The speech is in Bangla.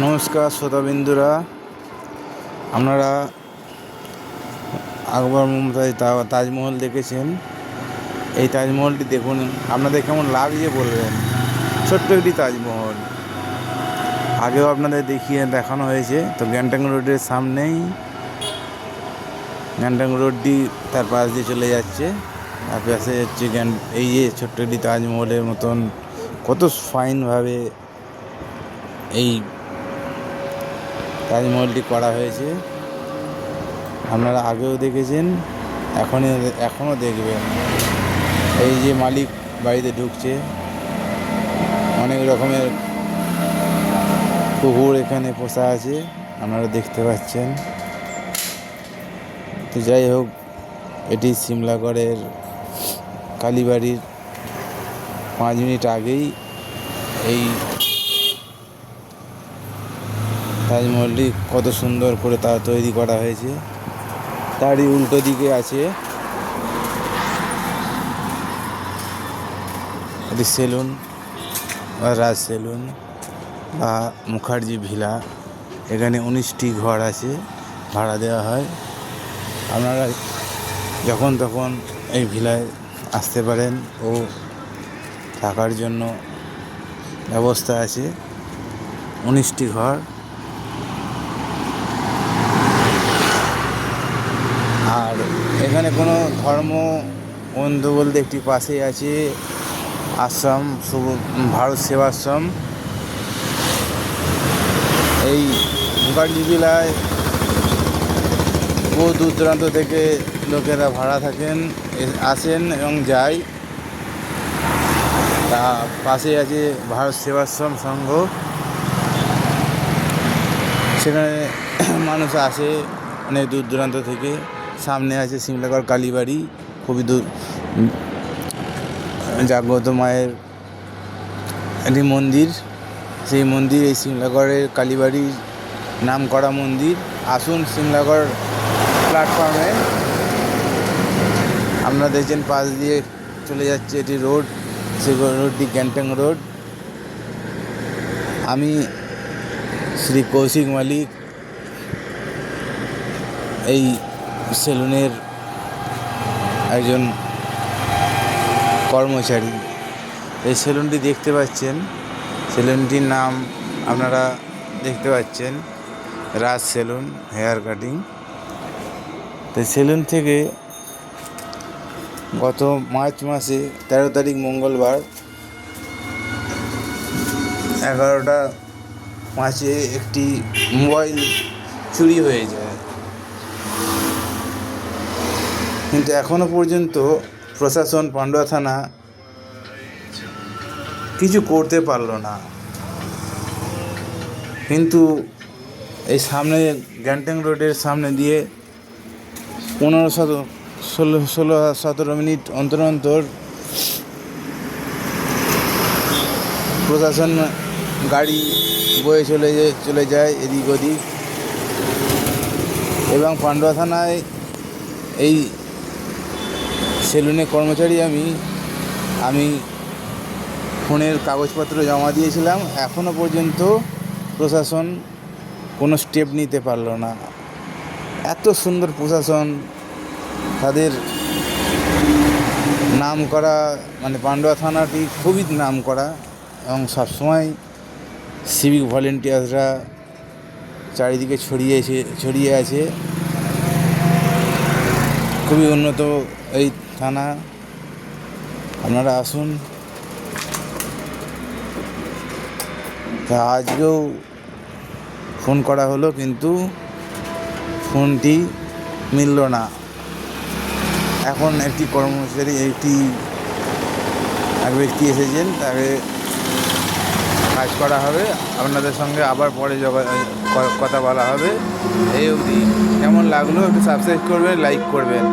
নমস্কার শ্রোতাবিন্দুরা, আপনারা আকবর মুমতাজ তাজমহল দেখেছেন। এই তাজমহলটি দেখুন, আপনাদের কেমন লাগছে বলবেন। ছোট্ট একটি তাজমহল, আগেও আপনাদের দেখানো হয়েছে। তো গ্যাংটক রোডের সামনেই, গ্যাংটক রোডটি তার পাশ দিয়ে চলে যাচ্ছে। তার পাশে হচ্ছে এই যে ছোট্ট একটি তাজমহলের মতন কত ফাইনভাবে এই তাজমহলটি করা হয়েছে। আপনারা আগেও দেখেছেন, এখনও দেখবেন। এই যে মালিক বাড়িতে ঢুকছে, অনেক রকমের কুকুর এখানে পোষা আছে, আপনারা দেখতে পাচ্ছেন। তো যাই হোক, এটি সিমলাগড়ের কালীবাড়ির 5 মিনিট আগেই এই তাজমহলটি কত সুন্দর করে তৈরি করা হয়েছে। তারই উল্টো দিকে আছে এটি সেলুন বা রাজ সেলুন বা মুখার্জি ভিলা। এখানে 19টি ঘর আছে, ভাড়া দেওয়া হয়। আপনারা যখন তখন এই ভিলায় আসতে পারেন ও থাকার জন্য ব্যবস্থা আছে। 19টি ঘর। আর এখানে কোনো ধর্ম বন্ধু বলতে একটি পাশেই আছে আশ্রম, ভারত সেবাশ্রম। এই মুখার্জি ভিলায় বহু দূর দূরান্ত থেকে লোকেরা ভাড়া থাকেন, আসেন এবং যায়। তা পাশেই আছে ভারত সেবাশ্রম সংঘ, সেখানে মানুষ আসে অনেক দূর দূরান্ত থেকে। সামনে আছে সিমলাগড় কালীবাড়ি, খুবই দূর, জাগ্রত মায়ের একটি মন্দির। সেই মন্দির এই সিমলাগড়ের কালীবাড়ির নাম করা মন্দির। আসুন সিমলাগড় প্ল্যাটফর্মে, আপনারা দেখছেন পাশ দিয়ে চলে যাচ্ছে এটি রোড, সেই রোডটি গ্যাংটক রোড। আমি শ্রী কৌশিক মালিক, এই সেলুনের একজন কর্মচারী। এই সেলুনটি দেখতে পাচ্ছেন, সেলুনটির নাম আপনারা দেখতে পাচ্ছেন রাজ সেলুন হেয়ার কাটিং। তো সেলুন থেকে গত মার্চ মাসে 13 তারিখ মঙ্গলবার 11টা 5 একটি মোবাইল চুরি হয়ে যায়। কিন্তু এখনও পর্যন্ত প্রশাসন, পান্ডুয়া থানা কিছু করতে পারলো না। কিন্তু এই সামনে গ্যাংটক রোডের সামনে দিয়ে 16-17 মিনিট অন্তর অন্তর প্রশাসন গাড়ি বয়ে চলে যায় এদিক ওদিক। এবং পান্ডুয়া থানায় এই সেলুনে কর্মচারী আমি ফোনের কাগজপত্র জমা দিয়েছিলাম। এখনও পর্যন্ত প্রশাসন কোনো স্টেপ নিতে পারলো না। এত সুন্দর প্রশাসন, তাদের নাম করা, মানে পান্ডুয়া থানাটি খুবই নাম করা, এবং সবসময় সিভিক ভলেন্টিয়ার্সরা চারিদিকে ছড়িয়ে আছে। খুবই উন্নত এই থানা, আপনারা আসুন। তা আজকেও ফোন করা হলো, কিন্তু ফোনটি মিলল না। এখন এক ব্যক্তি এসেছেন, তাকে কাজ করা হবে। আপনাদের সঙ্গে আবার পরে কথা বলা হবে। এই অবধি কেমন লাগলো একটু সাবস্ক্রাইব করবেন, লাইক করবেন।